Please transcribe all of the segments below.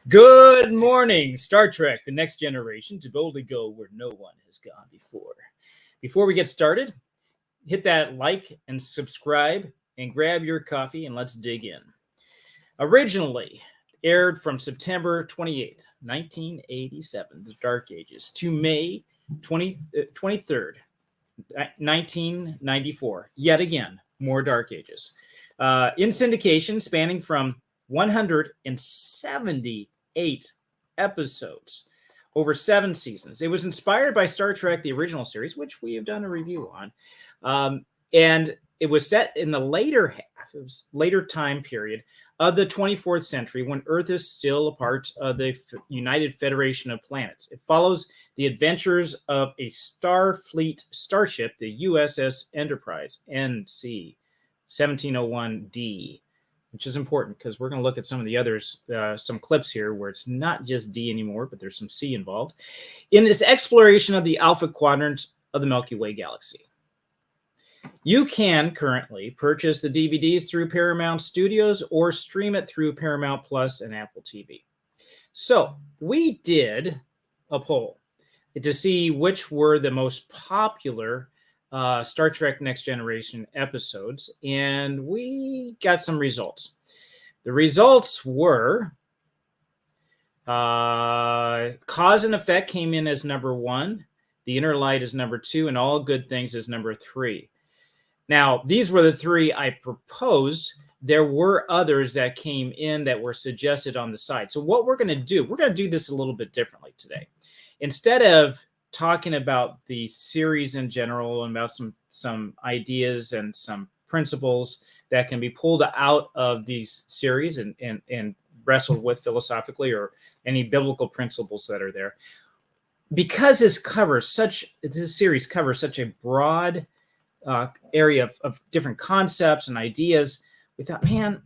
Good morning, Star Trek, the next generation, to boldly go where no one has gone before. Before we get started, hit that like and subscribe and grab your coffee and let's dig in. Originally aired from September 28th, 1987, The Dark Ages, to May 23rd, 1994. Yet again, more Dark Ages. In syndication, spanning from 178 episodes over 7 seasons. It was inspired by Star Trek, the original series, which we have done a review on. And it was set in the later time period of the 24th century when Earth is still a part of the United Federation of Planets. It follows the adventures of a Starfleet starship, the USS Enterprise, NC 1701D, which is important because we're going to look at some of the others, some clips here where it's not just D anymore, but there's some C involved, in this exploration of the Alpha Quadrant of the Milky Way galaxy. You can currently purchase the DVDs through Paramount Studios or stream it through Paramount Plus and Apple TV. So we did a poll to see which were the most popular Star Trek Next Generation episodes, and we got some results. The results were Cause and Effect came in as number 1, The Inner Light is number 2, and All Good Things is number 3. Now, these were the 3 I proposed. There were others that came in that were suggested on the site. So what we're going to do this a little bit differently today. Instead of talking about the series in general and about some ideas and some principles that can be pulled out of these series and wrestled with philosophically, or any biblical principles that are there, because this series covers such a broad area of different concepts and ideas. We thought, man,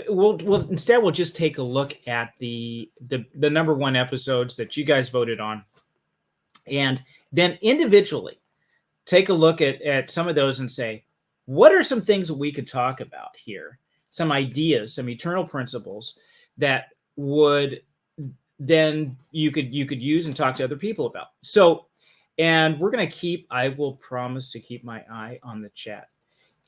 we'll just take a look at the number 1 episodes that you guys voted on, and then individually take a look at some of those and say, what are some things that we could talk about here? Some ideas, some eternal principles that would then you could use and talk to other people about. So, and we're going to I will promise to keep my eye on the chat.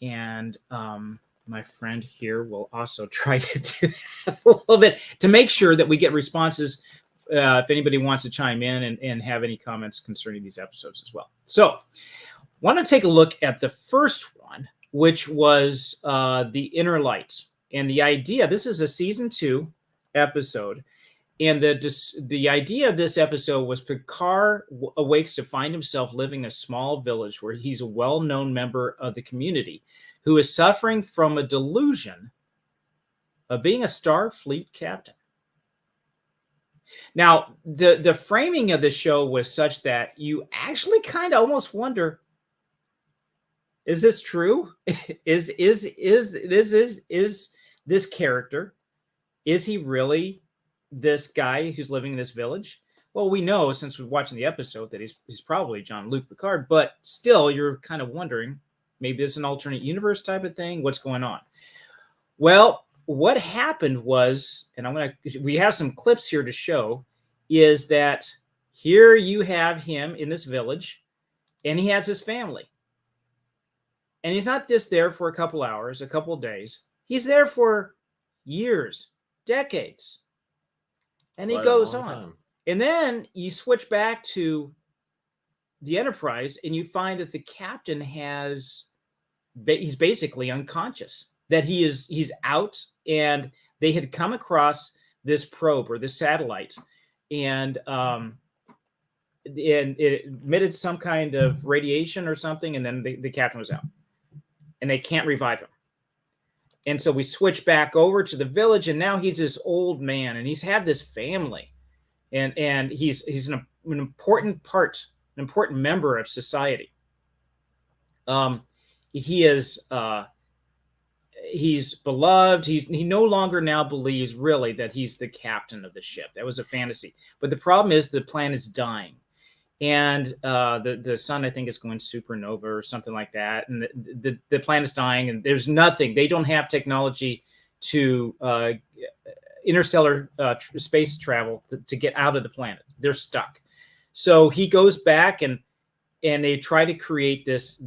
And my friend here will also try to do that a little bit to make sure that we get responses if anybody wants to chime in and have any comments concerning these episodes as well. So, want to take a look at the first one, which was The Inner Light. And the idea, this is a season 2 episode. And the idea of this episode was Picard awakes to find himself living in a small village where he's a well-known member of the community who is suffering from a delusion of being a Starfleet captain. Now, the framing of the show was such that you actually kind of almost wonder, is this true? Is this character, is he really this guy who's living in this village? Well, we know since we're watching the episode that he's probably Jean-Luc Picard, but still you're kind of wondering, maybe this is an alternate universe type of thing. What's going on? Well, what happened was, and we have some clips here to show, is that here you have him in this village and he has his family. And he's not just there for a couple hours, a couple of days. He's there for years, decades. And he goes on. And then you switch back to the Enterprise and you find that the captain he's basically unconscious, that he's out, and they had come across this probe or this satellite, and it emitted some kind of radiation or something, and then the captain was out. And they can't revive him. And so we switch back over to the village, and now he's this old man, and he's had this family, and he's an important member of society. He's beloved. He no longer now believes really that he's the captain of the ship. That was a fantasy. But the problem is the planet's dying. And the sun, I think, is going supernova or something like that. And the planet's dying, and there's nothing. They don't have technology to interstellar space travel to get out of the planet. They're stuck. So he goes back and they try to create this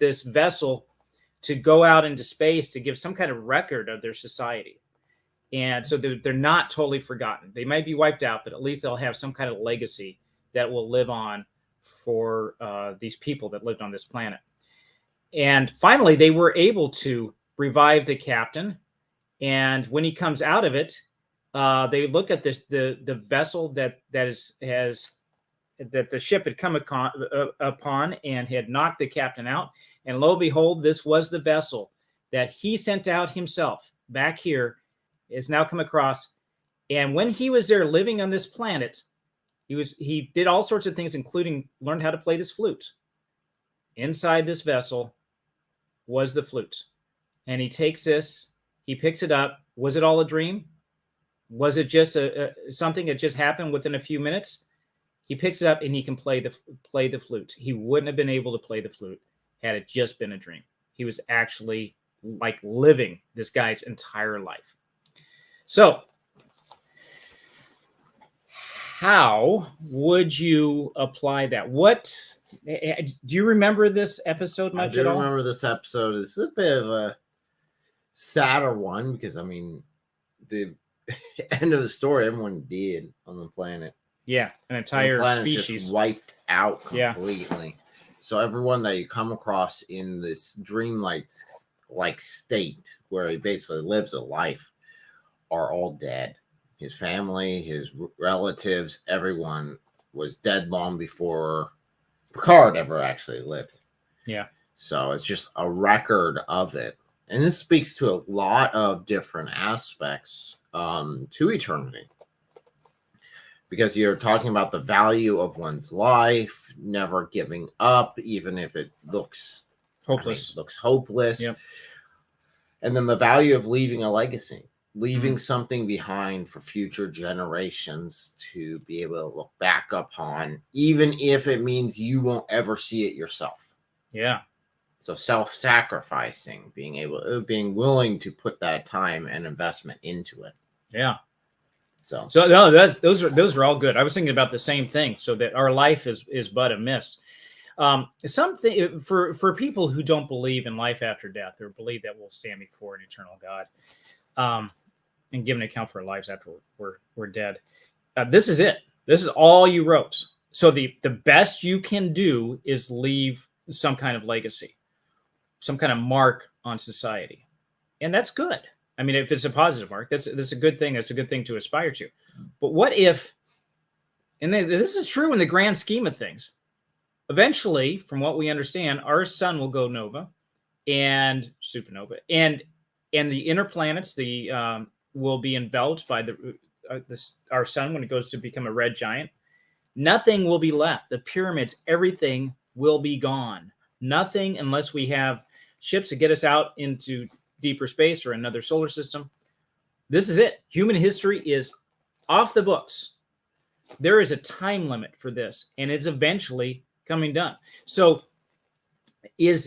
vessel to go out into space to give some kind of record of their society. And so they're not totally forgotten. They might be wiped out, but at least they'll have some kind of legacy that will live on for these people that lived on this planet. And finally, they were able to revive the captain. And when he comes out of it, they look at the vessel that the ship had come upon and had knocked the captain out. And lo and behold, this was the vessel that he sent out himself back here, is now come across. And when he was there living on this planet, he did all sorts of things, including learned how to play this flute. Inside this vessel was the flute. And he takes this, he picks it up. Was it all a dream? Was it just something that just happened within a few minutes? He picks it up and he can play the flute. He wouldn't have been able to play the flute had it just been a dream. He was actually like living this guy's entire life. So, how would you apply that? Do you remember this episode much at all? I do remember this episode. It's a bit of a sadder one because, I mean, the end of the story, everyone dead on the planet. Yeah, an entire species just wiped out completely. Yeah. So everyone that you come across in this dreamlike state where he basically lives a life are all dead. His family, his relatives, everyone was dead long before Picard ever actually lived. Yeah. So it's just a record of it. And this speaks to a lot of different aspects to eternity. Because you're talking about the value of one's life, never giving up, even if it looks hopeless. Yep. And then the value of leaving a legacy, leaving something behind for future generations to be able to look back upon, even if it means you won't ever see it yourself. Yeah. So self-sacrificing, being willing to put that time and investment into it. Yeah. So no, those are all good. I was thinking about the same thing. So that our life is but a mist. Something for people who don't believe in life after death or believe that we'll stand before an eternal God, and give an account for our lives after we're dead. This is it. This is all you wrote. So the best you can do is leave some kind of legacy, some kind of mark on society, and that's good. I mean, if it's a positive mark, that's a good thing. That's a good thing to aspire to. But what if, and this is true in the grand scheme of things, eventually, from what we understand, our sun will go nova and supernova, and the inner planets will be enveloped by our sun when it goes to become a red giant. Nothing will be left. The pyramids, everything will be gone. Nothing unless we have ships to get us out into deeper space or another solar system. This is it. Human history is off the books. There is a time limit for this, and it's eventually coming done. So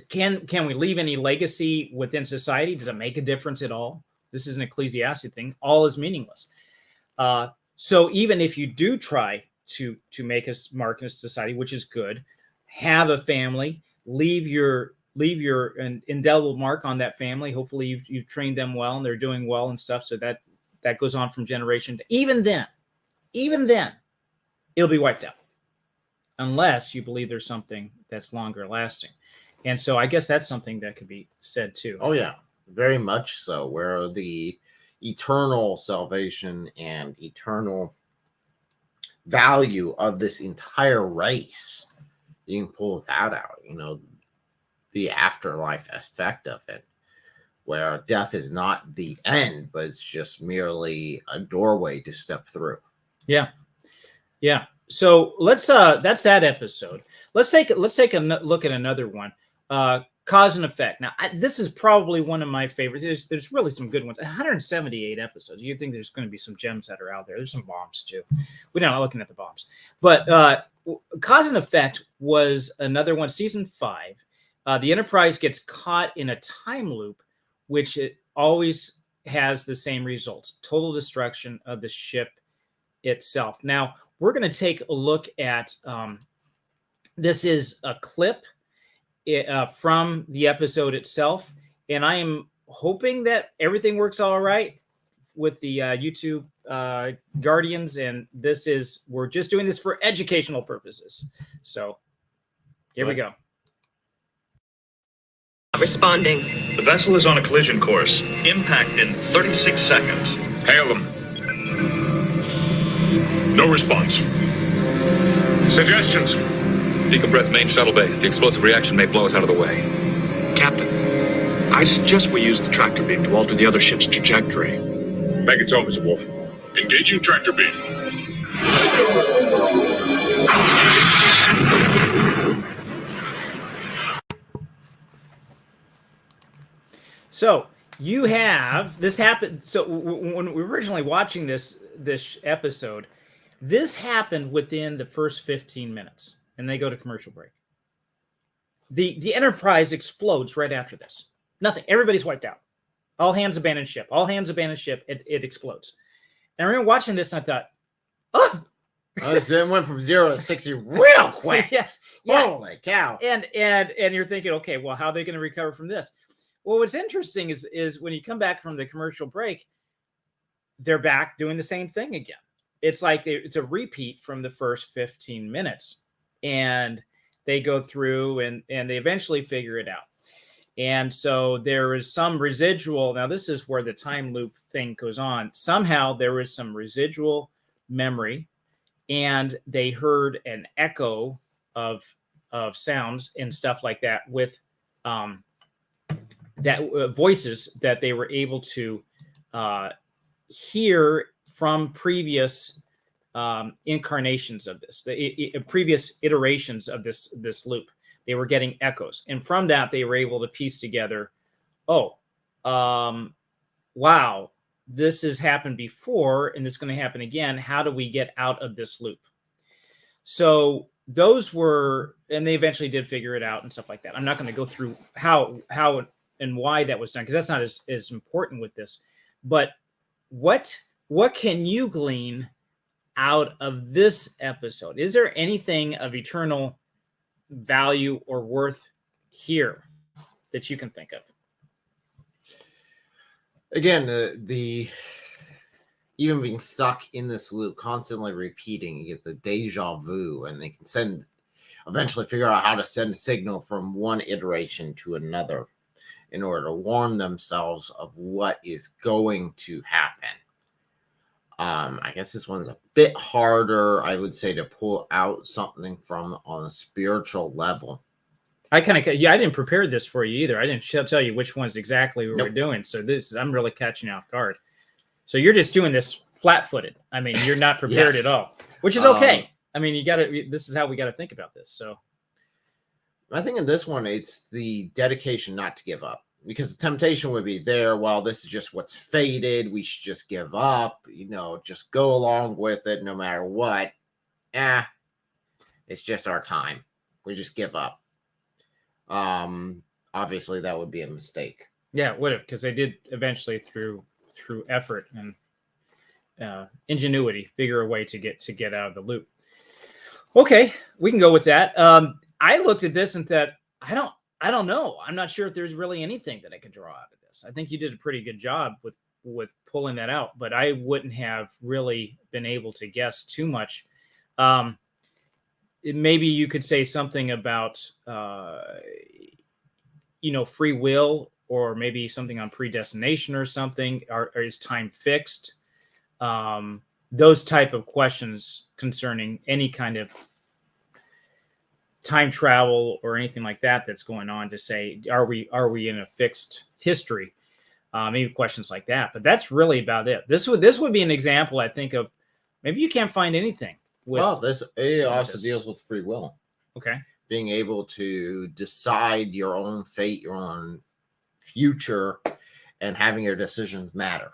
can we leave any legacy within society? Does it make a difference at all? This is an Ecclesiastes thing. All is meaningless. So even if you do try to make a mark in a society, which is good, have a family, leave your indelible mark on that family. Hopefully you've trained them well and they're doing well and stuff. So that goes on from generation to even then, it'll be wiped out unless you believe there's something that's longer lasting. And so I guess that's something that could be said too. Oh yeah, very much so. Where the eternal salvation and eternal value of this entire race, you can pull that out, the afterlife aspect of it, where death is not the end, but it's just merely a doorway to step through. Yeah. So let's that's that episode. Let's take a look at another one. Cause and effect. Now, this is probably one of my favorites. There's really some good ones. 178 episodes. You'd think there's going to be some gems that are out there. There's some bombs too. We're not looking at the bombs, but cause and effect was another one. Season 5. The Enterprise gets caught in a time loop, which it always has the same results: total destruction of the ship itself. Now, we're going to take a look at this is a clip from the episode itself, and I am hoping that everything works all right with the YouTube Guardians, and we're just doing this for educational purposes. So here we go. Responding. The vessel is on a collision course. Impact in 36 seconds. Hail them. No response. Suggestions? Decompress main shuttle bay. The explosive reaction may blow us out of the way. Captain, I suggest we use the tractor beam to alter the other ship's trajectory. Make it so, Mr. Wolf. Engaging tractor beam. So you have this happened. So when we were originally watching this episode, this happened within the first 15 minutes, and they go to commercial break. The Enterprise explodes right after this. Nothing. Everybody's wiped out. All hands abandon ship. All hands abandon ship. It explodes. And I remember watching this, and I thought, oh, It went from 0 to 60 real quick. yeah. Holy cow! And you're thinking, okay, well, how are they going to recover from this? Well, what's interesting is when you come back from the commercial break, they're back doing the same thing again. It's like it's a repeat from the first 15 minutes, and they go through and they eventually figure it out. And so there is some residual. Now, this is where the time loop thing goes on. Somehow there is some residual memory, and they heard an echo of sounds and stuff like that with voices that they were able to hear from previous incarnations of this, previous iterations of this loop. They were getting echoes, and from that they were able to piece together, wow, this has happened before, and it's going to happen again. How do we get out of this loop? So those were, and they eventually did figure it out and stuff like that. I'm not going to go through how and why that was done, because that's not as important with this. But what can you glean out of this episode? Is there anything of eternal value or worth here that you can think of? Again, the even being stuck in this loop, constantly repeating, you get the deja vu, and they can eventually figure out how to send a signal from one iteration to another in order to warn themselves of what is going to happen. I guess this one's a bit harder, I would say, to pull out something from on a spiritual level. I didn't prepare this for you either. I didn't tell you which ones exactly we were doing. So I'm really catching you off guard. So you're just doing this flat-footed. I mean, you're not prepared Yes. at all, which is okay. I mean, this is how we got to think about this. So I think in this one, it's the dedication not to give up, because the temptation would be there. Well, this is just what's fated. We should just give up, just go along with it no matter what. It's just our time. We just give up. Obviously that would be a mistake. Yeah, it would have, because they did eventually through effort and ingenuity figure a way to get out of the loop. Okay, we can go with that. I looked at this and thought, I don't know. I'm not sure if there's really anything that I could draw out of this. I think you did a pretty good job with pulling that out, but I wouldn't have really been able to guess too much. Maybe you could say something about, free will, or maybe something on predestination or something, or is time fixed? Those type of questions concerning any kind of time travel or anything like that that's going on, to say, are we in a fixed history? Maybe questions like that, but that's really about it. This would be an example, I think, of maybe you can't find anything. This also deals with free will. Okay. Being able to decide your own fate, your own future, and having your decisions matter,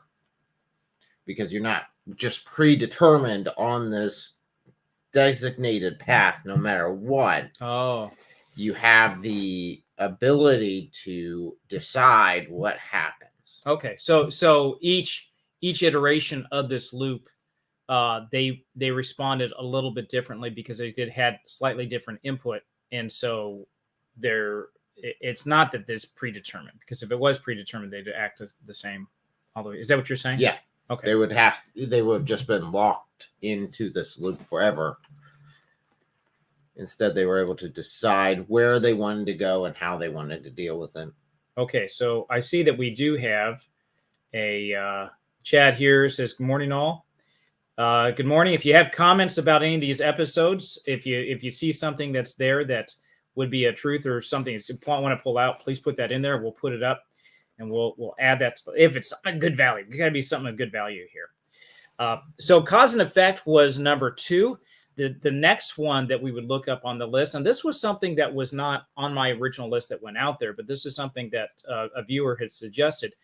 because you're not just predetermined on this designated path no matter what. You have the ability to decide what happens. Okay, so each iteration of this loop, they responded a little bit differently because they had slightly different input, and so it's not that it's predetermined, because if it was predetermined, they'd act the same. Although, is that what you're saying? Yeah. Okay. They would have just been locked into this loop forever. Instead, they were able to decide where they wanted to go and how they wanted to deal with it. Okay, so I see that we do have a chat here. It says, "Good morning, all." Good morning. If you have comments about any of these episodes, if you see something that's there that would be a truth or something you want to pull out, please put that in there. We'll put it up, and we'll add that if it's something of good value. It's got to be something of good value here. So cause and effect was number 2. The next one that we would look up on the list, and this was something that was not on my original list that went out there, but this is something that a viewer had suggested,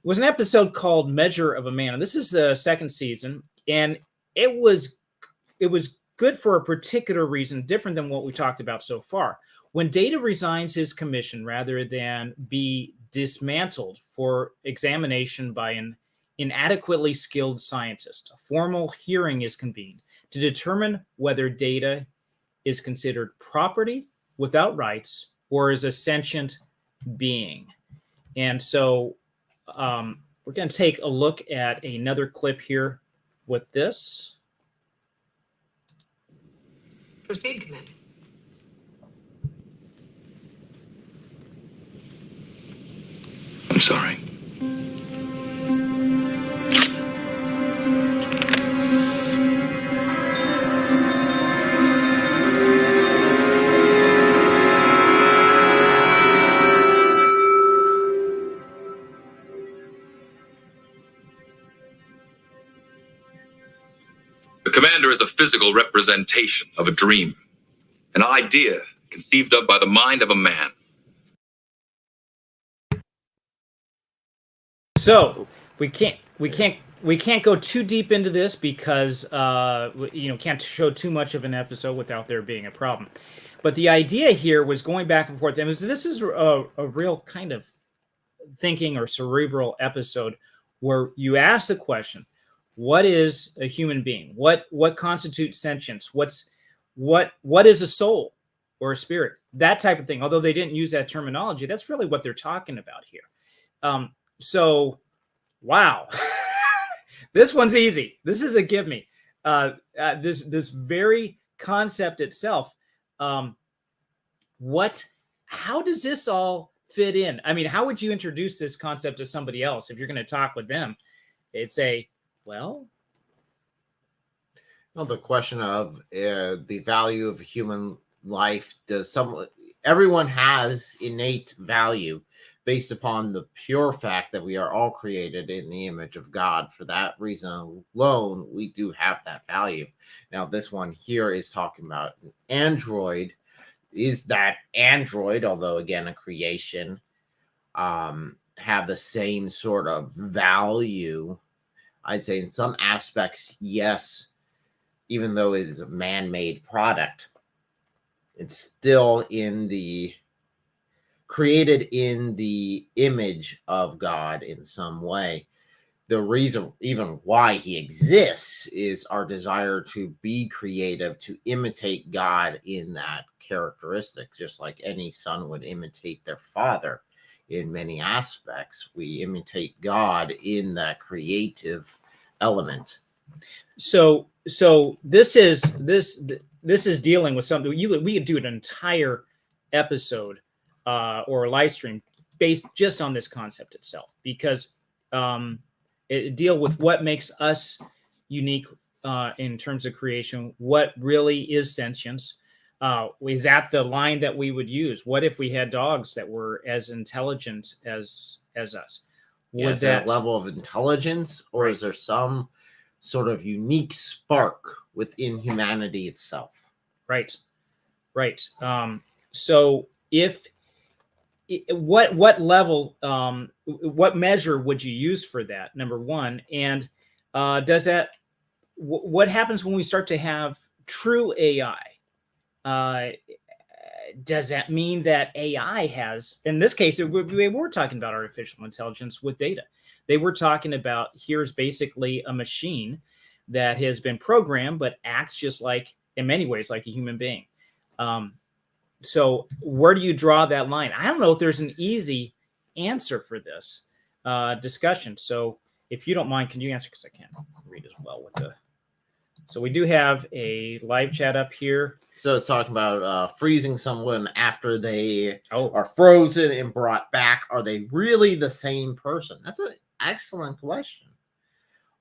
was an episode called Measure of a Man. And this is the 2nd season, and it was good for a particular reason, different than what we talked about so far. When Data resigns his commission rather than be dismantled for examination by an inadequately skilled scientist, a formal hearing is convened to determine whether Data is considered property without rights or is a sentient being. And so we're going to take a look at another clip here with this. Proceed, Commander. I'm sorry. The commander is a physical representation of a dream, an idea conceived of by the mind of a man. So we can't go too deep into this because can't show too much of an episode without there being a problem. But the idea here was going back and forth, and this is a real kind of thinking or cerebral episode where you ask the question, what is a human being? What constitutes sentience? What is a soul or a spirit? That type of thing. Although they didn't use that terminology, that's really what they're talking about here. So, wow, this one's easy. This is a give me. This very concept itself. How does this all fit in? I mean, how would you introduce this concept to somebody else if you're going to talk with them? They'd say, well, the question of the value of human life. Everyone has innate value based upon the pure fact that we are all created in the image of God. For that reason alone, we do have that value. Now, this one here is talking about an android. Is that android, although again a creation, have the same sort of value? I'd say in some aspects, yes, even though it is a man-made product, it's still created in the image of God in some way. The reason even why he exists is our desire to be creative, to imitate God in that characteristic, just like any son would imitate their father. In many aspects, we imitate God in that creative element. So this is dealing with something we could do an entire episode or a live stream based just on this concept itself, because it deal with what makes us unique in terms of creation, what really is sentience. Is that the line that we would use? What if we had dogs that were as intelligent as us? Is that level of intelligence, or is there some sort of unique spark within humanity itself? Right. So what level, what measure would you use for that? Number one, and what happens when we start to have true AI? does that mean that AI has, in this case, we were talking about artificial intelligence with data. They were talking about, here's basically a machine that has been programmed, but acts just like, in many ways, like a human being. So where do you draw that line? I don't know if there's an easy answer for this discussion. So if you don't mind, can you answer? Because I can't read as well with the. So we do have a live chat up here. So it's talking about freezing someone after they Oh. are frozen and brought back. Are they really the same person? That's an excellent question.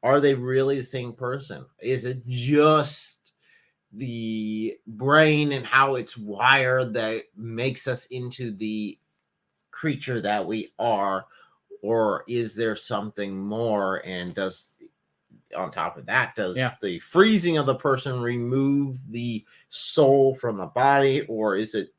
Are they really the same person? Is it just the brain and how it's wired that makes us into the creature that we are? Or is there something more? And does, on top of that, does the freezing of the person remove the soul from the body? Or is it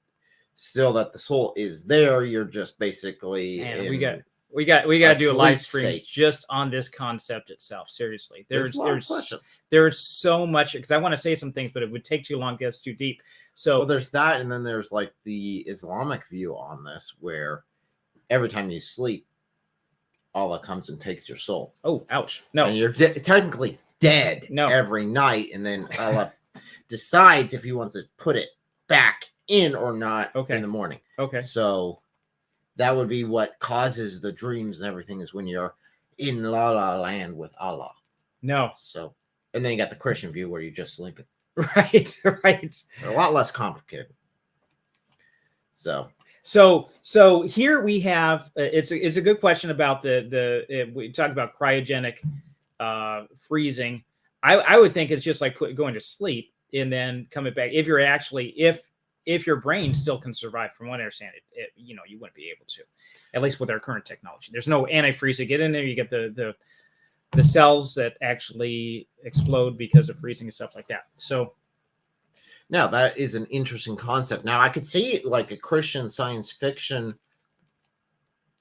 still that the soul is there? You're just basically... Man, we got to do a live stream state. just on this concept itself. Seriously, there's questions. There's so much, because I want to say some things, but it would take too long, gets too deep. So well, there's that, and then there's like the Islamic view on this, where every time you sleep, Allah comes and takes your soul. Oh, ouch! No, and you're technically dead every night, and then Allah decides if he wants to put it back in or not in the morning. Okay, so that would be what causes the dreams and everything, is when you're in La La Land with Allah. No. So, and then you got the Christian view where you're just sleeping. Right. A lot less complicated. So here we have it's a good question about we talk about cryogenic freezing. I would think it's just like going to sleep and then coming back. If you're actually if your brain still can survive, from what I understand, you wouldn't be able to, at least with our current technology. There's no antifreeze to get in there. You get the cells that actually explode because of freezing and stuff like that. So now that is an interesting concept. Now I could see like a Christian science fiction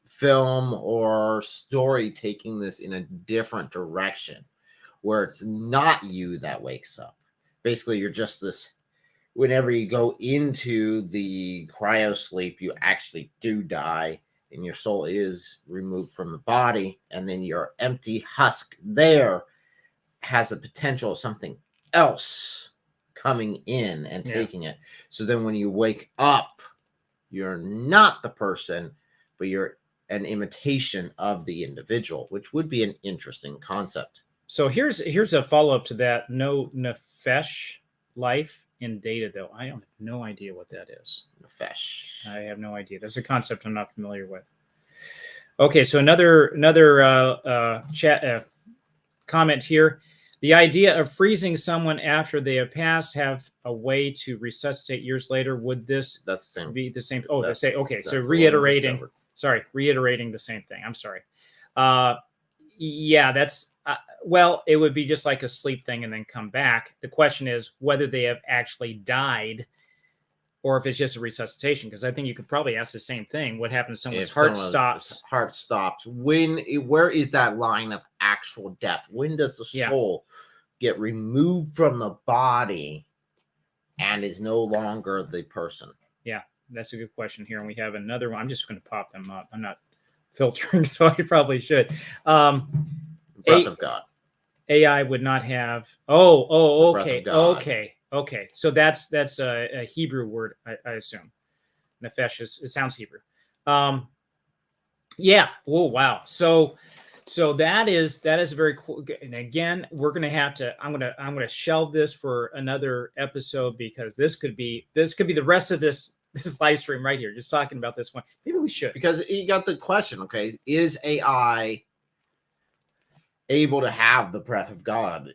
film or story taking this in a different direction, where it's not you that wakes up. Basically, you're just this. Whenever you go into the cryo sleep, you actually do die, and your soul is removed from the body, and then your empty husk there has a potential of something else coming in and taking it. So then when you wake up, you're not the person, but you're an imitation of the individual, which would be an interesting concept. So here's a follow-up to that. No nefesh life in data, though. I have no idea what that is. Nefesh. I have no idea. That's a concept I'm not familiar with. Okay, so another chat comment here. The idea of freezing someone after they have passed, have a way to resuscitate years later. Would this be the same? Oh, that's the same. Okay, so reiterating the same thing. I'm sorry. Yeah, that's well, it would be just like a sleep thing and then come back. The question is whether they have actually died or if it's just a resuscitation, because I think you could probably ask the same thing. What happens if someone's heart stops? Heart stops. Where is that line of actual death? When does the soul get removed from the body and is no longer the person? Yeah, that's a good question here. And we have another one. I'm just going to pop them up. I'm not filtering, so I probably should. Breath of God. AI would not have. Okay. So that's a Hebrew word, I assume. Nefesh it sounds Hebrew. Yeah. Oh wow. So that is very cool. And again, we're gonna have to. I'm gonna shelve this for another episode, because this could be the rest of this live stream right here, just talking about this one. Maybe we should, because you got the question. Okay, is AI able to have the breath of God?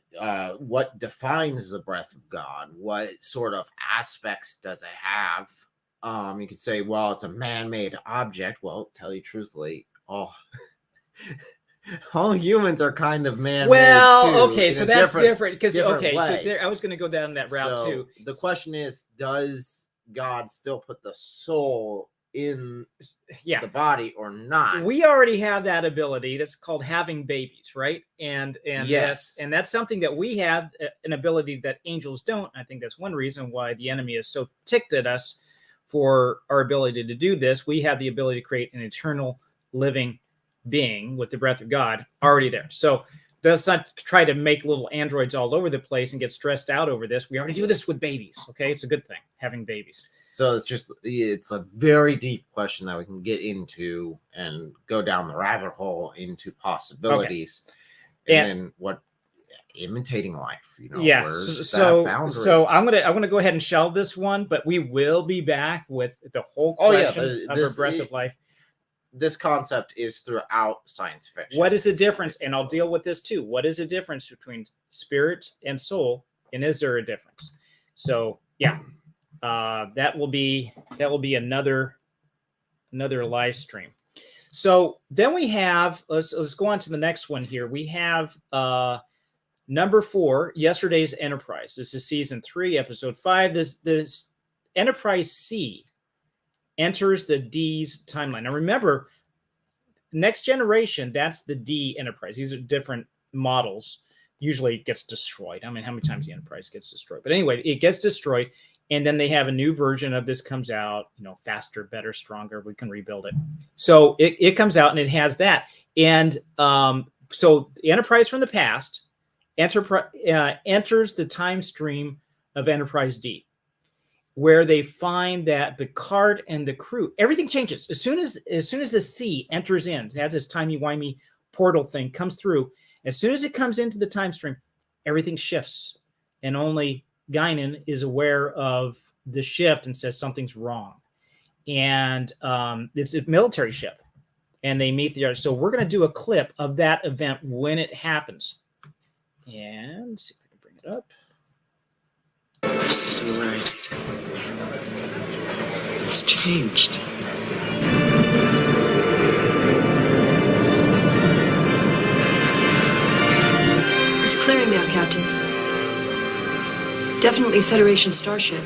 What defines the breath of God? What sort of aspects does it have? You could say, well, it's a man-made object. Well, tell you truthfully, all humans are kind of man-made. Well, okay, so that's different, because I was going to go down that route too. The question is, does God still put the soul in the body or not? We already have that ability. That's called having babies, right? And yes, and that's something that we have, an ability that angels don't. I think that's one reason why the enemy is so ticked at us for our ability to do this. We have the ability to create an eternal living being with the breath of God already there. So let's not try to make little androids all over the place and get stressed out over this. We already do this with babies. Okay. It's a good thing having babies. So it's a very deep question that we can get into and go down the rabbit hole into possibilities. Okay. And then what imitating life, Yeah. where's So that boundary? so I'm gonna go ahead and shelve this one, but we will be back with the whole question of a breath of life. This concept is throughout science fiction. What is the difference? And I'll deal with this too. What is the difference between spirit and soul? And is there a difference? So yeah, that will be another live stream. So then we have, let's go on to the next one here. We have number 4, yesterday's Enterprise. This is season 3, episode 5. This Enterprise C enters the D's timeline. Now remember, Next Generation, that's the D Enterprise. These are different models. Usually it gets destroyed. I mean, how many times the Enterprise gets destroyed? But anyway, it gets destroyed. And then they have a new version of this comes out, faster, better, stronger. We can rebuild it. So it comes out and it has that. And so the Enterprise from the past enters the time stream of Enterprise D, where they find that Picard and the crew, everything changes. As soon as the C enters in, it has this timey-wimey portal thing, comes through. As soon as it comes into the time stream, everything shifts. And only Guinan is aware of the shift and says something's wrong. And it's a military ship. And they meet the other. So we're going to do a clip of that event when it happens. And see if I can bring it up. This isn't right. It's changed. It's clearing now, Captain. Definitely Federation starship.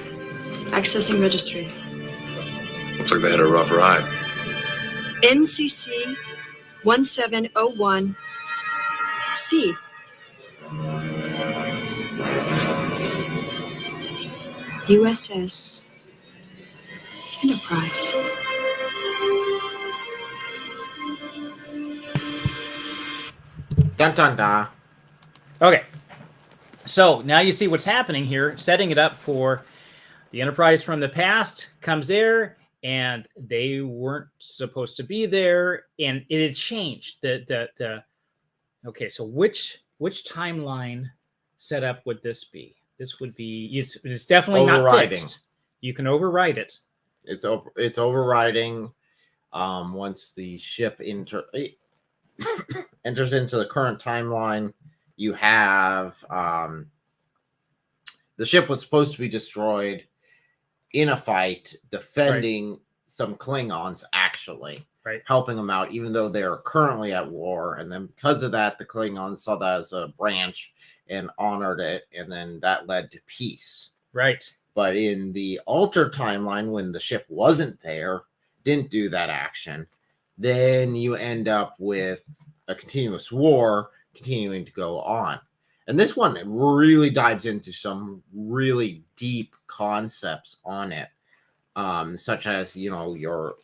Accessing registry. Looks like they had a rough ride. NCC 1701 C. USS Enterprise. Dun dun dun. Okay. So now you see what's happening here, setting it up for the Enterprise from the past comes there, and they weren't supposed to be there, and it had changed. Okay, so which timeline setup would this be? This would be it's definitely not fixed. You can override it. It's overriding once the ship enters into the current timeline. You have the ship was supposed to be destroyed in a fight defending some Klingons, actually helping them out, even though they're currently at war. And then because of that, the Klingons saw that as a branch and honored it, and then that led to peace. Right. But in the altered timeline, when the ship wasn't there, didn't do that action, then you end up with a continuous war continuing to go on. And this one really dives into some really deep concepts on it, such as, the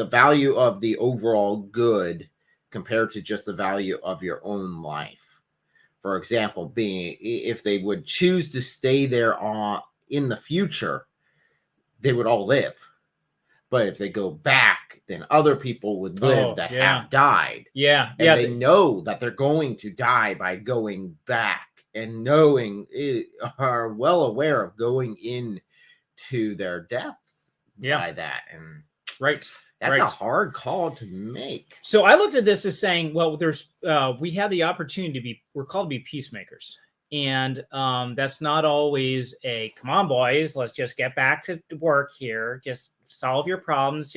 value of the overall good compared to just the value of your own life. For example, being if they would choose to stay there in the future, they would all live. But if they go back, then other people would live have died. Yeah. And they know that they're going to die by going back, and are well aware of going into their death by that. And that's a hard call to make. So I looked at this as saying, well, we have the opportunity we're called to be peacemakers. And that's not always come on, boys, let's just get back to work here. Just solve your problems.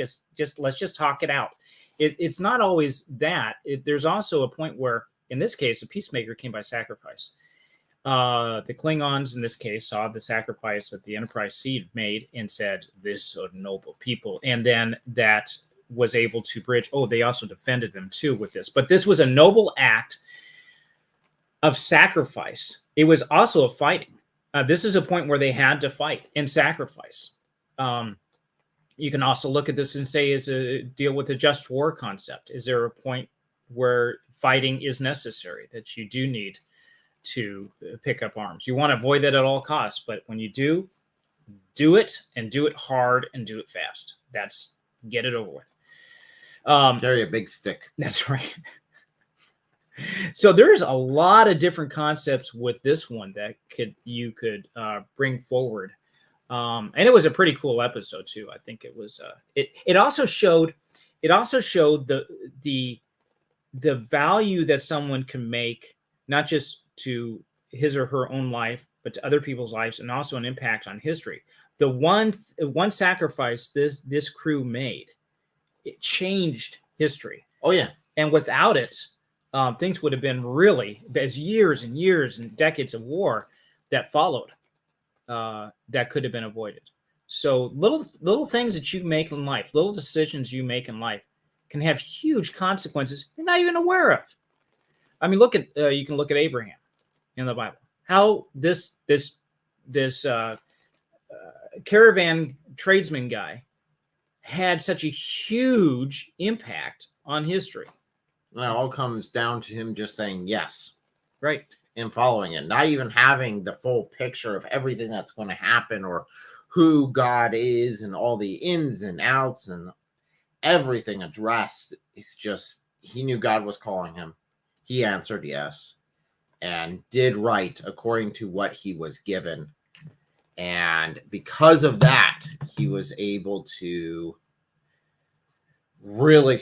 Let's just talk it out. It's not always that. There's also a point where, in this case, a peacemaker came by sacrifice. The Klingons, in this case, saw the sacrifice that the Enterprise seed made and said, this are noble people. And then that was able to bridge. Oh, they also defended them, too, with this. But this was a noble act of sacrifice. It was also a fighting. This is a point where they had to fight and sacrifice. You can also look at this and say, is a deal with the just war concept. Is there a point where fighting is necessary, that you do need to pick up arms? You want to avoid that at all costs, but when you do it, and do it hard, and do it fast. That's get it over with. Carry a big stick. That's right. So there's a lot of different concepts with this one that you could bring forward. And it was a pretty cool episode too. I think it was. It also showed the value that someone can make, not just to his or her own life, but to other people's lives, and also an impact on history. The one sacrifice this crew made, it changed history. Oh yeah, and without it, things would have been really, there's years and years and decades of war that followed. That could have been avoided. So little things that you make in life, little decisions you make in life, can have huge consequences you're not even aware of. I mean, you can look at Abraham in the Bible. How this caravan tradesman guy had such a huge impact on history. And it all comes down to him just saying yes. Right. And following it, not even having the full picture of everything that's going to happen or who God is and all the ins and outs and everything addressed. It's just, he knew God was calling him. He answered yes and did right according to what he was given. And because of that, he was able to really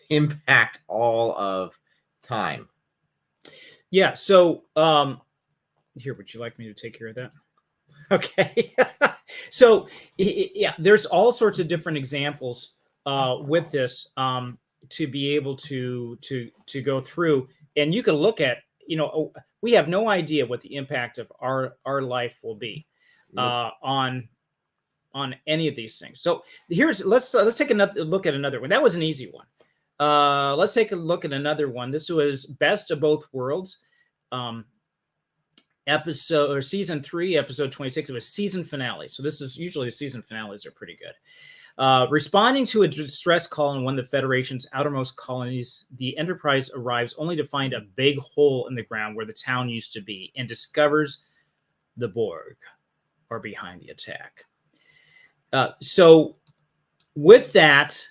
impact all of time. Yeah. So, here, would you like me to take care of that? Okay. So, yeah, there's all sorts of different examples with this to be able to go through, and you can look at, we have no idea what the impact of our life will be on any of these things. So let's take another look at another one. That was an easy one. Let's take a look at another one. This was Best of Both Worlds, season 3, episode 26. It was season finale. So this is usually the season finales are pretty good. Responding to a distress call in one of the Federation's outermost colonies, the Enterprise arrives only to find a big hole in the ground where the town used to be, and discovers the Borg are behind the attack. So with that,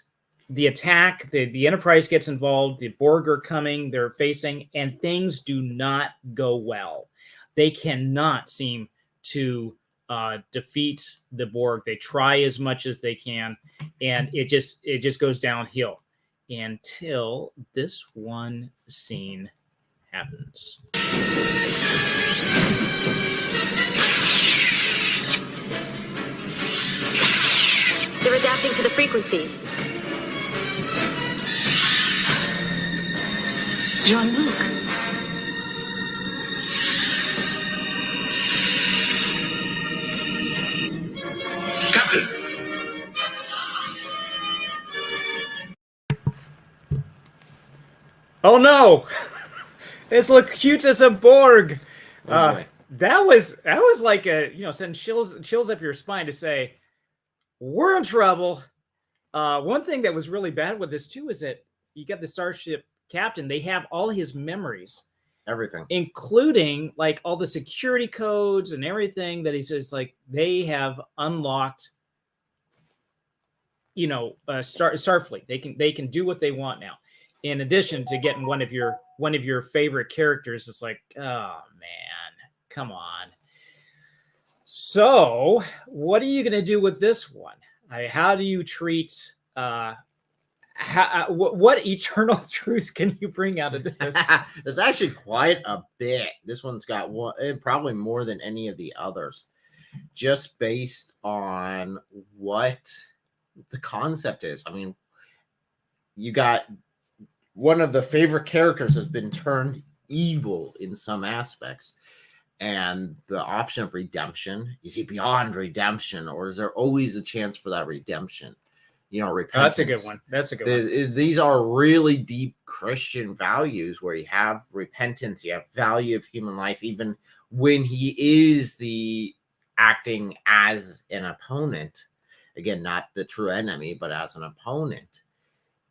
the attack, the Enterprise gets involved, the Borg are coming, they're facing, and things do not go well. They cannot seem to defeat the Borg. They try as much as they can, and it just goes downhill until this one scene happens. They're adapting to the frequencies. Jean-Luc. Captain! Oh no! It's Locutus of Borg. Boy. That was like send chills up your spine to say, we're in trouble. One thing that was really bad with this too is that you got the Starship captain. They have all his memories, Everything, including like all the security codes and everything that he says. Like they have unlocked, Starfleet. They can do what they want now. In addition to getting one of your favorite characters, it's like, oh man, come on. So, what are you going to do with this one? How do you treat? What eternal truths can you bring out of this? there's actually quite a bit. This one's got one, and probably more than any of the others, just based on what the concept is. I mean, you got one of the favorite characters has been turned evil in some aspects. And the option of redemption, is he beyond redemption, or is there always a chance for that redemption? Repentance. That's a good one. That's a good one. These are really deep Christian values where you have repentance, you have value of human life, even when he is acting as an opponent again, not the true enemy, but as an opponent,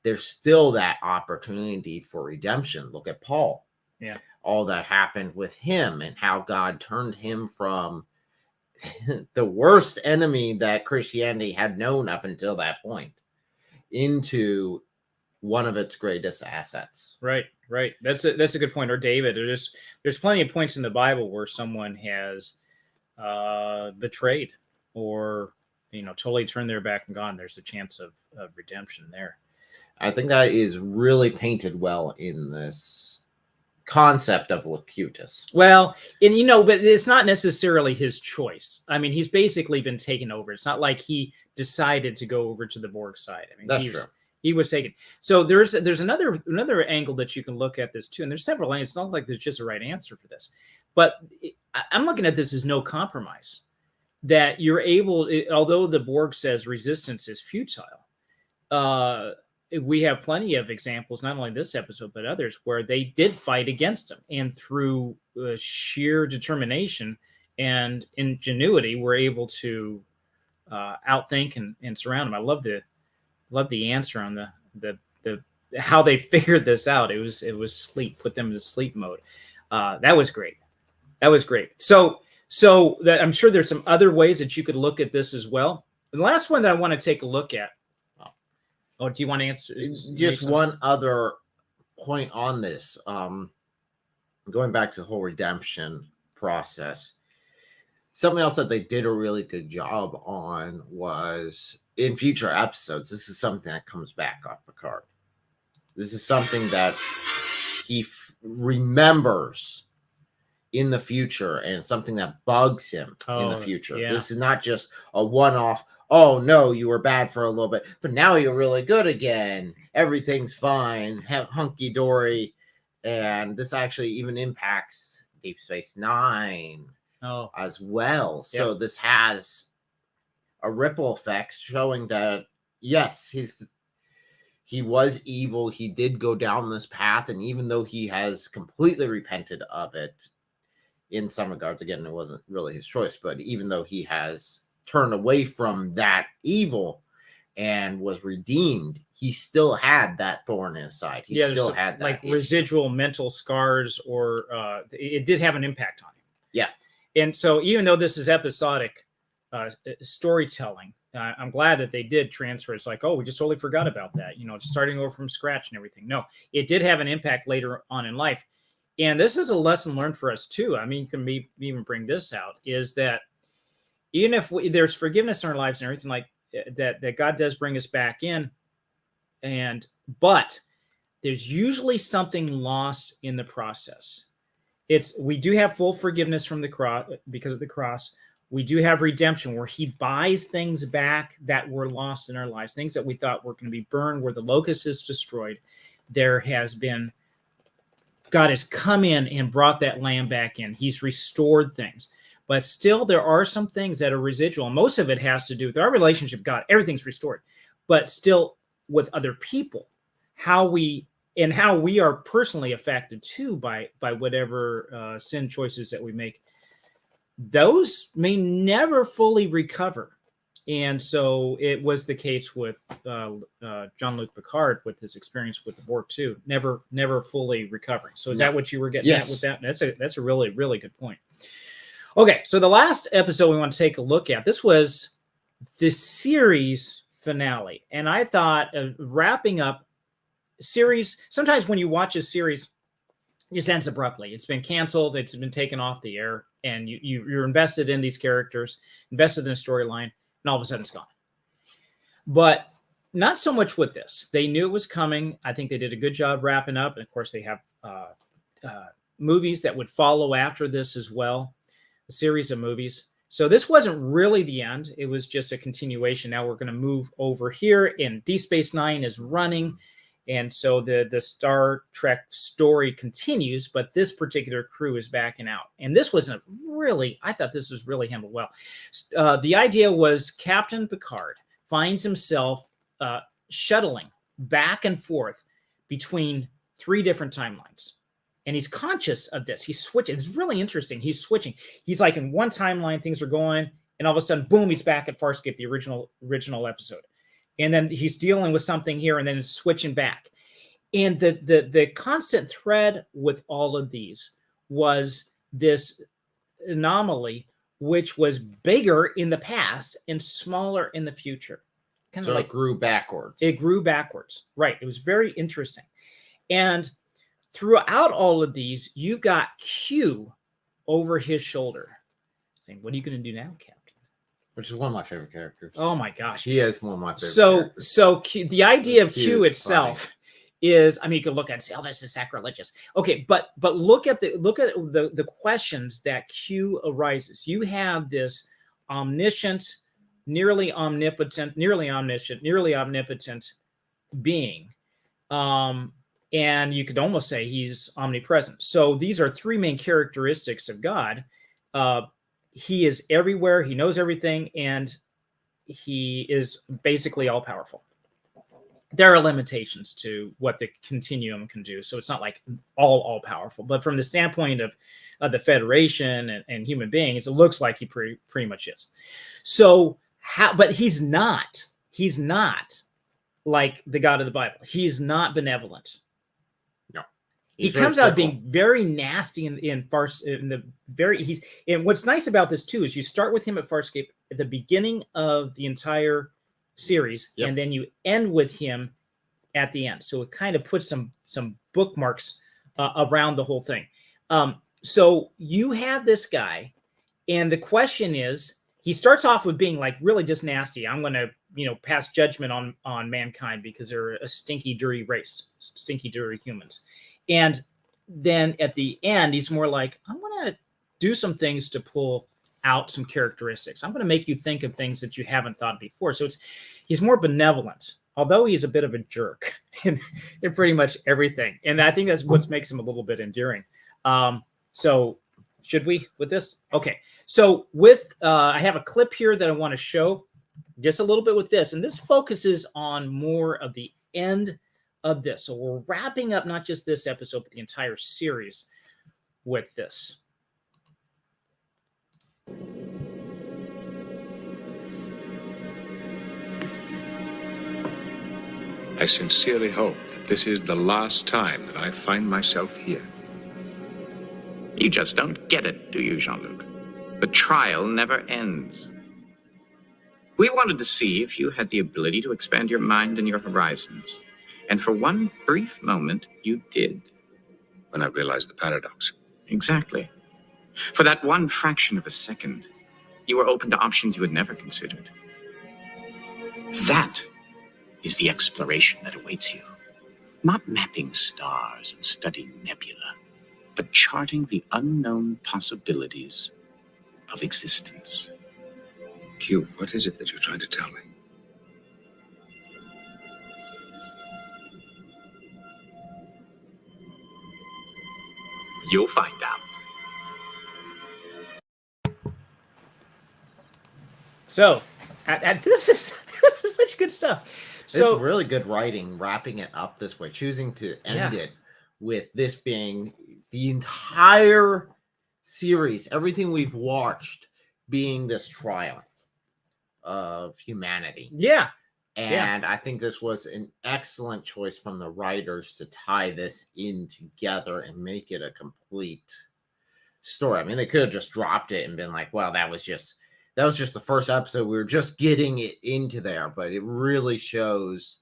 there's still that opportunity for redemption. Look at Paul. Yeah. All that happened with him and how God turned him from the worst enemy that Christianity had known up until that point into one of its greatest assets. Right. That's a good point. Or David, there's plenty of points in the Bible where someone has betrayed or totally turned their back and gone. There's a chance of redemption there. I think that is really painted well in this concept of Locutus. Well, and but it's not necessarily his choice. I mean, he's basically been taken over. It's not like he decided to go over to the Borg side. I mean, That's true. He was taken. So there's another angle that you can look at this too, and there's several angles. It's not like there's just a right answer for this, but I'm looking at this as no compromise. That you're able, although the Borg says resistance is futile, we have plenty of examples, not only this episode but others, where they did fight against them, and through sheer determination and ingenuity, were able to outthink and surround them. I love the answer on the how they figured this out. It was sleep, put them into sleep mode. That was great. So that I'm sure there's some other ways that you could look at this as well. And the last one that I want to take a look at. Oh, do you want to answer? Just one other point on this. Going back to the whole redemption process. Something else that they did a really good job on was in future episodes. This is something that comes back on Picard. This is something that he remembers in the future, and something that bugs him in the future. Yeah. This is not just a one-off, oh no, you were bad for a little bit, but now you're really good again. Everything's fine, hunky-dory. And this actually even impacts Deep Space Nine as well. So this has a ripple effect showing that, yes, he was evil. He did go down this path. And even though he has completely repented of it, in some regards, again, it wasn't really his choice, but even though he has turned away from that evil and was redeemed, he still had that thorn in his side. He still had that like issue. Residual mental scars, or it did have an impact on him. Yeah. And so even though this is episodic storytelling, I'm glad that they did transfer. It's like, oh, we just totally forgot about that. Starting over from scratch and everything. No, it did have an impact later on in life. And this is a lesson learned for us too. I mean, you can even bring this out, is that even if there's forgiveness in our lives and everything like that God does bring us back in, but there's usually something lost in the process. We do have full forgiveness from the cross because of the cross. We do have redemption where he buys things back that were lost in our lives, things that we thought were going to be burned, where the locust is destroyed. God has come in and brought that lamb back in. He's restored things. But still, there are some things that are residual. Most of it has to do with our relationship with God. Everything's restored. But still, with other people, how we are personally affected too by whatever sin choices that we make, those may never fully recover. And so it was the case with Jean-Luc Picard with his experience with the Borg too, never fully recovering. So is that what you were getting at with that? That's a really, really good point. Okay, so the last episode we want to take a look at, this was the series finale. And I thought of wrapping up series, sometimes when you watch a series, it just ends abruptly. It's been canceled, it's been taken off the air, and you're invested in these characters, invested in a storyline, and all of a sudden it's gone. But not so much with this. They knew it was coming. I think they did a good job wrapping up. And of course, they have movies that would follow after this as well, a series of movies. So this wasn't really the end. It was just a continuation. Now we're going to move over here, and Deep Space Nine is running. And so the Star Trek story continues, but this particular crew is backing out. And this wasn't really, I thought this was really handled well. The idea was Captain Picard finds himself shuttling back and forth between 3 different timelines. And he's conscious of this. He's switching. It's really interesting. He's switching. He's like in one timeline, things are going, and all of a sudden, boom, he's back at Farscape, the original episode, and then he's dealing with something here, and then it's switching back. And the constant thread with all of these was this anomaly, which was bigger in the past and smaller in the future. So like it grew backwards. It grew backwards, right? It was very interesting. And throughout all of these, you've got Q over his shoulder saying, "What are you going to do now, Captain?" Which is one of my favorite characters. Oh my gosh. He is one of my favorite characters. So the idea of Q is itself funny. is, I mean, you can look at it and say, "Oh, this is sacrilegious." Okay, but look at the questions that Q arises. You have this omniscient, nearly omnipotent being. And you could almost say he's omnipresent. So these are three main characteristics of God. He is everywhere, he knows everything, and he is basically all powerful. There are limitations to what the continuum can do, so it's not like all powerful. But from the standpoint of the Federation and human beings, it looks like he pretty much is. So, but he's not like the God of the Bible. He's not benevolent. No, he comes out being very nasty and what's nice about this too is you start with him at Farscape at the beginning of the entire series, yep. And then you end with him at the end. So it kind of puts some bookmarks around the whole thing. So you have this guy, and the question is, he starts off with being like really just nasty. I'm going to, pass judgment on mankind because they're a stinky, dirty race, stinky, dirty humans. And then at the end, he's more like, I'm going to do some things to pull out some characteristics. I'm going to make you think of things that you haven't thought before. So he's more benevolent, although he's a bit of a jerk in pretty much everything. And I think that's what makes him a little bit endearing. So should we with this? Okay. So I have a clip here that I want to show just a little bit with this. And this focuses on more of the end of this. So we're wrapping up not just this episode, but the entire series with this. I sincerely hope that this is the last time that I find myself here. You just don't get it, do you, Jean-Luc? The trial never ends. We wanted to see if you had the ability to expand your mind and your horizons. And for one brief moment, you did. When I realized the paradox. Exactly. For that one fraction of a second, you were open to options you had never considered. That is the exploration that awaits you. Not mapping stars and studying nebula, but charting the unknown possibilities of existence. Q, what is it that you're trying to tell me? You'll find out. So, this is such good stuff. So it's really good writing, wrapping it up this way, choosing to end it with this being the entire series, everything we've watched being this trial of humanity. Yeah. And I think this was an excellent choice from the writers to tie this in together and make it a complete story. I mean, they could have just dropped it and been like, well, that was just the first episode. We were just getting it into there, but it really shows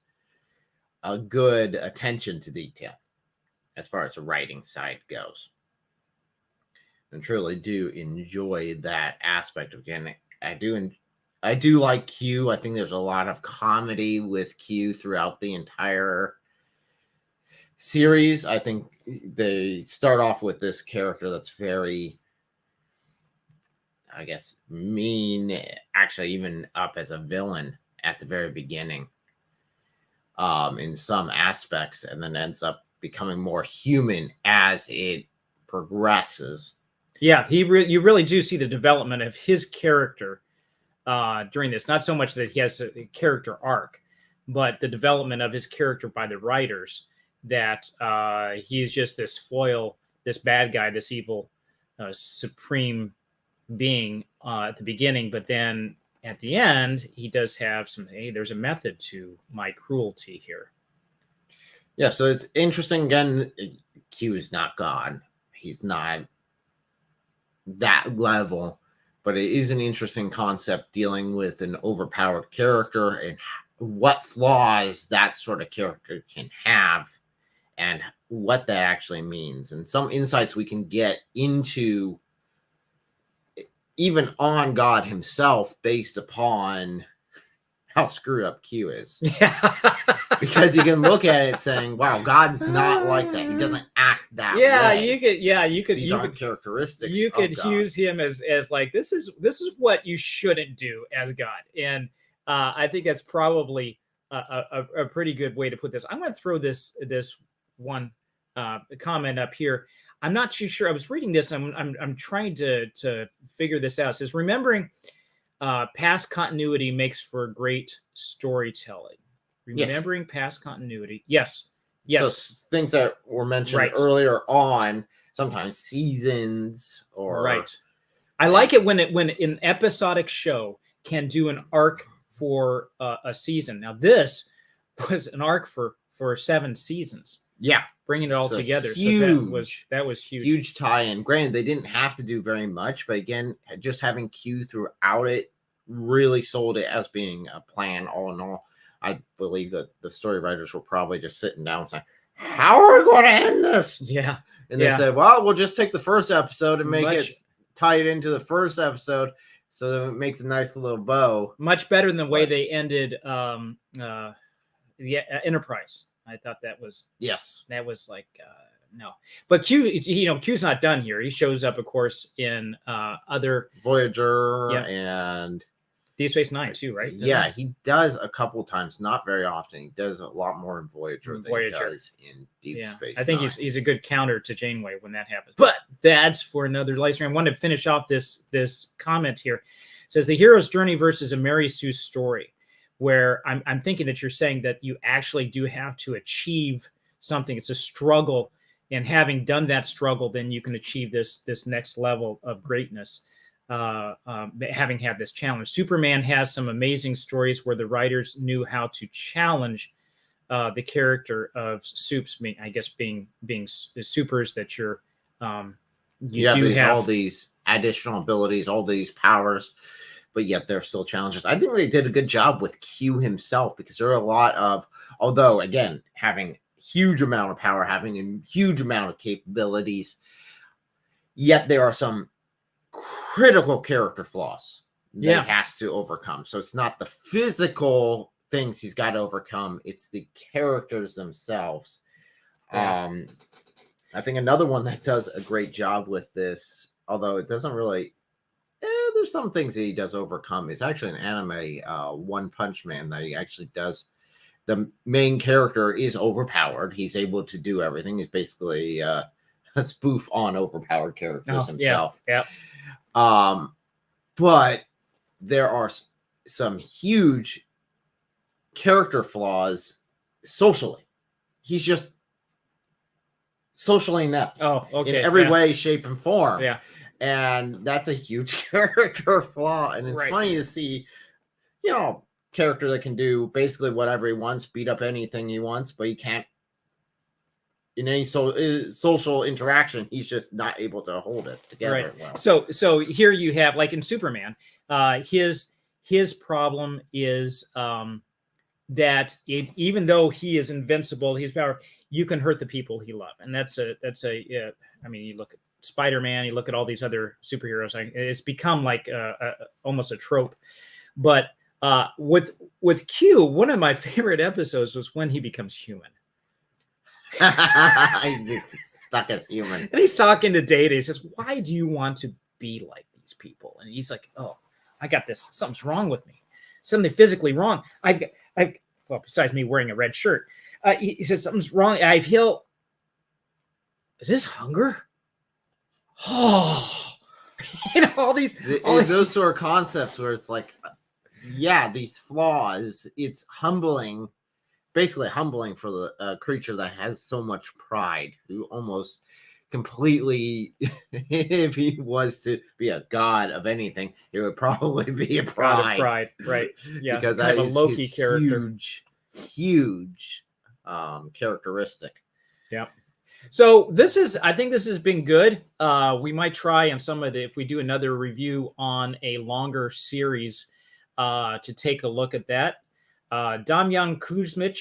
a good attention to detail as far as the writing side goes. And truly do enjoy that aspect. Again, I do like Q. I think there's a lot of comedy with Q throughout the entire series. I think they start off with this character that's very, I guess, mean, actually even up as a villain at the very beginning in some aspects, and then ends up becoming more human as it progresses. Yeah, you really do see the development of his character during this. Not so much that he has a character arc, but the development of his character by the writers, that he is just this foil, this bad guy, this evil, supreme being at the beginning, but then at the end, he does have some, hey, there's a method to my cruelty here. Yeah, so it's interesting. Again, Q is not God. He's not that level, but it is an interesting concept dealing with an overpowered character and what flaws that sort of character can have and what that actually means. And some insights we can get into even on God himself based upon how screwed up Q is. Yeah. Because you can look at it saying, wow, God's not like that. He doesn't act that way. you could These aren't characteristics. You could God. use him as like, this is what you shouldn't do as God. And I think that's probably a pretty good way to put this. I'm going to throw this one comment up here. I'm not too sure. I was reading this. I'm trying to figure this out. It says, remembering past continuity makes for great storytelling. Remembering past continuity. Yes. So things that were mentioned earlier on, sometimes seasons or right. I like it when an episodic show can do an arc for a season. Now this was an arc for 7 seasons. Yeah, bringing it all together. Huge, so that was huge. Huge tie-in. Granted, they didn't have to do very much, but again, just having Q throughout it really sold it as being a plan. All in all, I believe that the story writers were probably just sitting down saying, "How are we going to end this?" Yeah, and they said, "Well, we'll just take the first episode and make it tie it into the first episode, so that it makes a nice little bow." Much better than the way they ended the Enterprise. I thought that was that was like no, but Q, Q's not done here. He shows up, of course, in other Voyager and Deep Space Nine too, right? Yeah, he does a couple times, not very often. He does a lot more in Voyager than he does in Deep Space. I think he's a good counter to Janeway when that happens. But that's for another live stream. I want to finish off this comment here. It says the hero's journey versus a Mary Sue story, where I'm thinking that you're saying that you actually do have to achieve something. It's a struggle, and having done that struggle, then you can achieve this next level of greatness. Having had this challenge, Superman has some amazing stories where the writers knew how to challenge the character of Supes, being supers that you do have all these additional abilities, all these powers, but yet they're still challenges. I think they did a good job with Q himself, because there are a lot of, although again, having huge amount of power, having a huge amount of capabilities, yet there are some critical character flaws that he has to overcome. So it's not the physical things he's got to overcome, it's the characters themselves. I think another one that does a great job with this, although it doesn't really there's some things that he does overcome, is actually an anime, One Punch Man, that he actually does. The main character is overpowered. He's able to do everything. He's basically a spoof on overpowered characters himself. But there are some huge character flaws socially. He's just socially inept. In every way, shape, and form. And that's a huge character flaw. And it's funny to see, character that can do basically whatever he wants, beat up anything he wants, but he can't in any social interaction. He's just not able to hold it together well. So here you have, like in Superman, his problem is that even though he is invincible, he's power, you can hurt the people he loves, and that's a I mean, you look at Spider-Man, you look at all these other superheroes, it's become like almost a trope. But with Q, one of my favorite episodes was when he becomes human. He's stuck as human, and he's talking to Data. He says, "Why do you want to be like these people?" And he's like, "Oh, I got this. Something's wrong with me. Something physically wrong. Well, besides me wearing a red shirt." He said, "Something's wrong. I feel. Is this hunger?" Oh, all these those sort of concepts where it's like, these flaws. It's humbling, basically humbling for the creature that has so much pride, who almost completely, if he was to be a god of anything, it would probably be a God of pride. pride, right? Yeah, Because kind that of a is Loki his character. huge characteristic. Yeah. So I think this has been good. We might try on some of the, if we do another review on a longer series, to take a look at that. Damjan Kuzmic,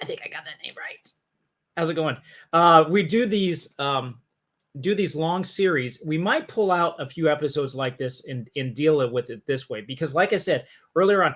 I think I got that name right. How's it going? We do these long series. We might pull out a few episodes like this and deal with it this way, because like I said earlier on,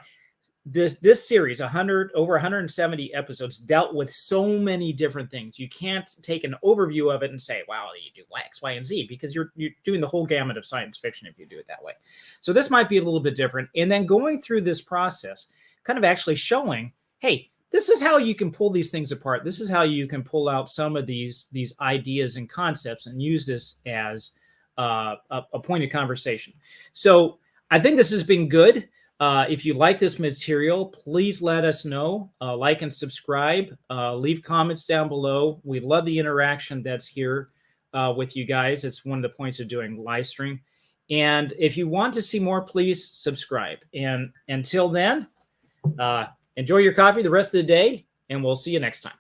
this series, over 170 episodes, dealt with so many different things. You can't take an overview of it and say, wow, you do X, Y, and Z, because you're doing the whole gamut of science fiction if you do it that way. So this might be a little bit different. And then going through this process, kind of actually showing, hey, this is how you can pull these things apart. This is how you can pull out some of these ideas and concepts and use this as a point of conversation. So I think this has been good. If you like this material, please let us know. Like and subscribe. Leave comments down below. We love the interaction that's here with you guys. It's one of the points of doing live stream. And if you want to see more, please subscribe. And until then, enjoy your coffee the rest of the day, and we'll see you next time.